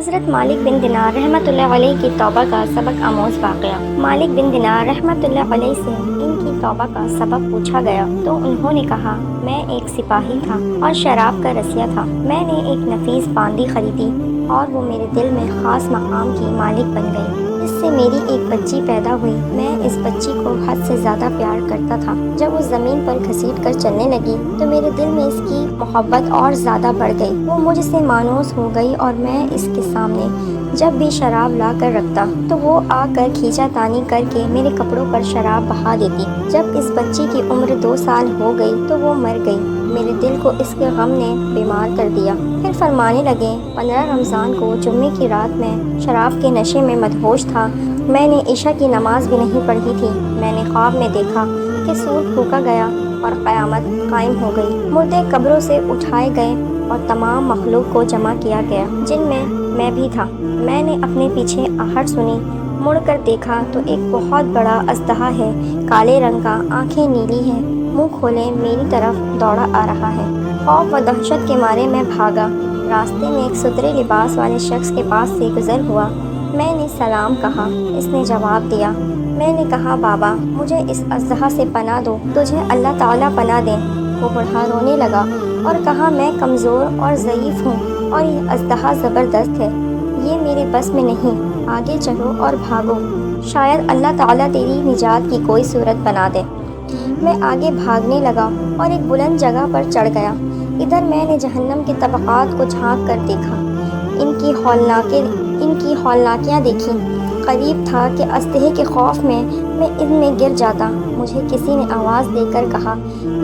حضرت مالک بن دینار رحمۃ اللہ علیہ کی توبہ کا سبق آموز واقعہ۔ مالک بن دینار رحمۃ اللہ علیہ سے ان کی توبہ کا سبب پوچھا گیا تو انہوں نے کہا، میں ایک سپاہی تھا اور شراب کا رسیا تھا۔ میں نے ایک نفیس باندی خریدی اور وہ میرے دل میں خاص مقام کی مالک بن گئی۔ اس سے میری ایک بچی پیدا ہوئی۔ میں اس بچی کو حد سے زیادہ پیار کرتا تھا۔ جب وہ زمین پر گھسیٹ کر چلنے لگی تو میرے دل میں اس کی محبت اور زیادہ بڑھ گئی۔ وہ مجھ سے مانوس ہو گئی اور میں اس کے سامنے جب بھی شراب لا کر رکھتا تو وہ آ کر کھینچا تانی کر کے میرے کپڑوں پر شراب بہا دیتی۔ جب اس بچی کی عمر 2 سال ہو گئی تو وہ مر گئی۔ میرے دل کو اس کے غم نے بیمار کر دیا۔ پھر فرمانے لگے، 15 رمضان کو جمعے کی رات میں شراب کے نشے میں مدہوش تھا۔ میں نے عشاء کی نماز بھی نہیں پڑھی تھی۔ میں نے خواب میں دیکھا کہ سور پھونکا گیا اور قیامت قائم ہو گئی۔ مردے قبروں سے اٹھائے گئے اور تمام مخلوق کو جمع کیا گیا، جن میں بھی تھا۔ میں نے اپنے پیچھے آہٹ سنی، مڑ کر دیکھا تو ایک بہت بڑا اژدہا ہے، کالے رنگ کا، آنکھیں نیلی ہیں، منہ کھولے میری طرف دوڑا آ رہا ہے۔ خوف و دہشت کے مارے میں بھاگا۔ راستے میں ایک ستھرے لباس والے شخص کے پاس سے گزر ہوا۔ میں نے سلام کہا۔ اس نے جواب دیا۔ میں نے کہا، بابا مجھے اس اژدہا سے پناہ دو، تجھے اللہ تعالیٰ پناہ دے۔ وہ بوڑھا رونے لگا اور کہا، میں کمزور اور ضعیف ہوں اور یہ اژدہا زبردست ہے، یہ میرے بس میں نہیں، آگے چلو اور بھاگو، شاید اللہ تعالیٰ تیری نجات کی کوئی صورت بنا دے۔ میں آگے بھاگنے لگا اور ایک بلند جگہ پر چڑھ گیا۔ ادھر میں نے جہنم کے طبقات کو جھانک کر دیکھا، ان کی ہولناکیاں دیکھیں۔ قریب تھا کہ اژدہے کے خوف میں ان میں گر جاتا۔ مجھے کسی نے آواز دے کر کہا،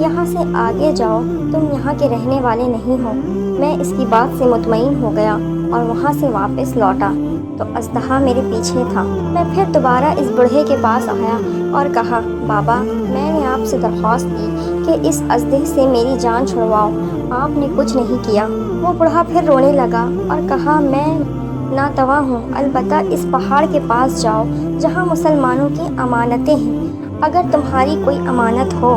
یہاں سے آگے جاؤ، تم یہاں کے رہنے والے نہیں ہو۔ میں اس کی بات سے مطمئن ہو گیا اور وہاں سے واپس لوٹا تو اژدہا میرے پیچھے تھا۔ میں پھر دوبارہ اس بوڑھے کے پاس آیا اور کہا، بابا میں نے آپ سے درخواست کی کہ اس اژدہے سے میری جان چھڑواؤ، آپ نے کچھ نہیں کیا۔ وہ بوڑھا پھر رونے لگا اور کہا، میں ناتواں ہوں، البتہ اس پہاڑ کے پاس جاؤ جہاں مسلمانوں کی امانتیں ہیں، اگر تمہاری کوئی امانت ہو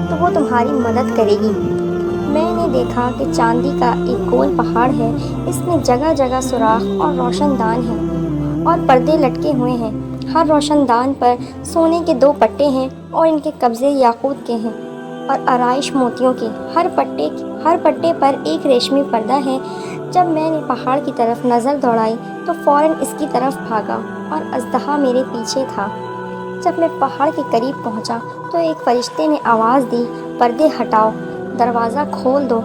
تو وہ تمہاری مدد کرے گی۔ میں نے دیکھا کہ چاندی کا ایک گول پہاڑ ہے، اس میں جگہ جگہ سوراخ اور روشن دان ہیں اور پردے لٹکے ہوئے ہیں۔ ہر روشن دان پر سونے کے 2 پٹے ہیں اور ان کے قبضے یاقوت کے ہیں اور آرائش موتیوں کی۔ ہر پٹے پر ایک ریشمی پردہ ہے۔ جب میں نے پہاڑ کی طرف نظر دوڑائی تو فوراً اس کی طرف بھاگا اور اژدہا میرے پیچھے تھا۔ جب میں پہاڑ کے قریب پہنچا تو ایک فرشتے نے آواز دی، پردے ہٹاؤ، دروازہ کھول دو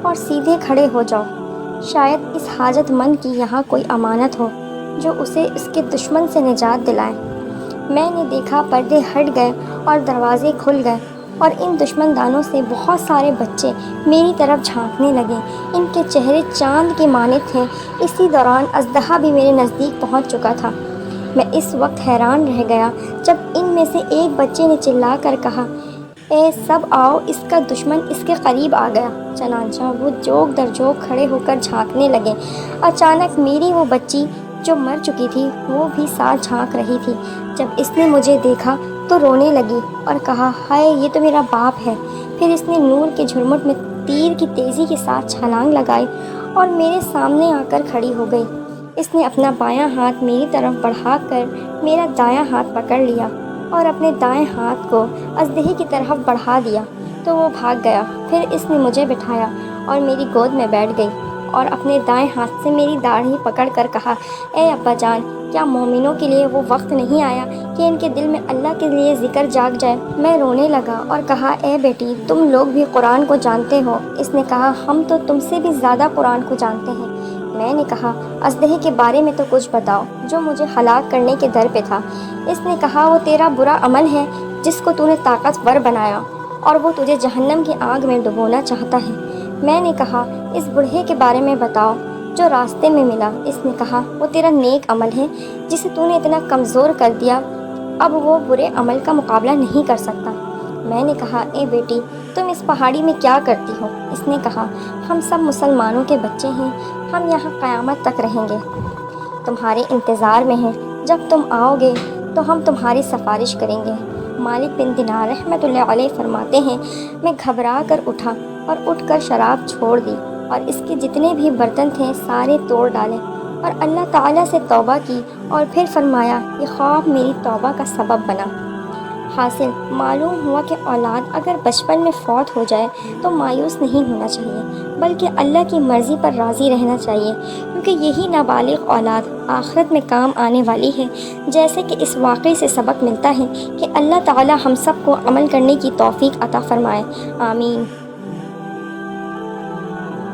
اور سیدھے کھڑے ہو جاؤ، شاید اس حاجت مند کی یہاں کوئی امانت ہو جو اسے اس کے دشمن سے نجات دلائے۔ میں نے دیکھا پردے ہٹ گئے اور دروازے کھل گئے اور ان دشمن دانوں سے بہت سارے بچے میری طرف جھانکنے لگے۔ ان کے چہرے چاند کے مانند تھے۔ اسی دوران اژدہا بھی میرے نزدیک پہنچ چکا تھا۔ میں اس وقت حیران رہ گیا جب ان میں سے ایک بچے نے چلا کر کہا، اے سب آؤ، اس کا دشمن اس کے قریب آ گیا۔ چنانچہ وہ جوگ در جوگ کھڑے ہو کر جھانکنے لگے۔ اچانک میری وہ بچی جو مر چکی تھی وہ بھی ساتھ جھانک رہی تھی۔ جب اس نے مجھے دیکھا تو رونے لگی اور کہا، ہائے یہ تو میرا باپ ہے۔ پھر اس نے نور کے جھرمٹ میں تیر کی تیزی کے ساتھ چھلانگ لگائی اور میرے سامنے آ کر کھڑی ہو گئی۔ اس نے اپنا بایاں ہاتھ میری طرف بڑھا کر میرا دایاں ہاتھ پکڑ لیا اور اپنے دائیں ہاتھ کو اژدہے کی طرف بڑھا دیا تو وہ بھاگ گیا۔ پھر اس نے مجھے بٹھایا اور میری گود میں بیٹھ گئی اور اپنے دائیں ہاتھ سے میری داڑھی پکڑ کر کہا، اے ابا جان، کیا مومنوں کے لیے وہ وقت نہیں آیا کہ ان کے دل میں اللہ کے لیے ذکر جاگ جائے؟ میں رونے لگا اور کہا، اے بیٹی، تم لوگ بھی قرآن کو جانتے ہو؟ اس نے کہا، ہم تو تم سے بھی زیادہ قرآن کو جانتے ہیں۔ میں نے کہا، اژدہے کے بارے میں تو کچھ بتاؤ جو مجھے ہلاک کرنے کے در پہ تھا۔ اس نے کہا، وہ تیرا برا عمل ہے جس کو تو نے طاقتور بنایا اور وہ تجھے جہنم کی آگ میں ڈبونا چاہتا ہے۔ میں نے کہا، اس بوڑھے کے بارے میں بتاؤ جو راستے میں ملا۔ اس نے کہا، وہ تیرا نیک عمل ہے جسے تو نے اتنا کمزور کر دیا اب وہ برے عمل کا مقابلہ نہیں کر سکتا۔ میں نے کہا، اے بیٹی، تم اس پہاڑی میں کیا کرتی ہو؟ اس نے کہا، ہم سب مسلمانوں کے بچے ہیں، ہم یہاں قیامت تک رہیں گے، تمہارے انتظار میں ہیں، جب تم آؤ گے تو ہم تمہاری سفارش کریں گے۔ مالک بن دینار رحمۃ اللہ علیہ فرماتے ہیں، میں گھبرا کر اٹھا اور اٹھ کر شراب چھوڑ دی اور اس کے جتنے بھی برتن تھے سارے توڑ ڈالے اور اللہ تعالیٰ سے توبہ کی اور پھر فرمایا یہ خواب میری توبہ کا سبب بنا۔ حاصل معلوم ہوا کہ اولاد اگر بچپن میں فوت ہو جائے تو مایوس نہیں ہونا چاہیے، بلکہ اللہ کی مرضی پر راضی رہنا چاہیے، کیونکہ یہی نابالغ اولاد آخرت میں کام آنے والی ہے۔ جیسے کہ اس واقعے سے سبق ملتا ہے کہ اللہ تعالی ہم سب کو عمل کرنے کی توفیق عطا فرمائے، آمین۔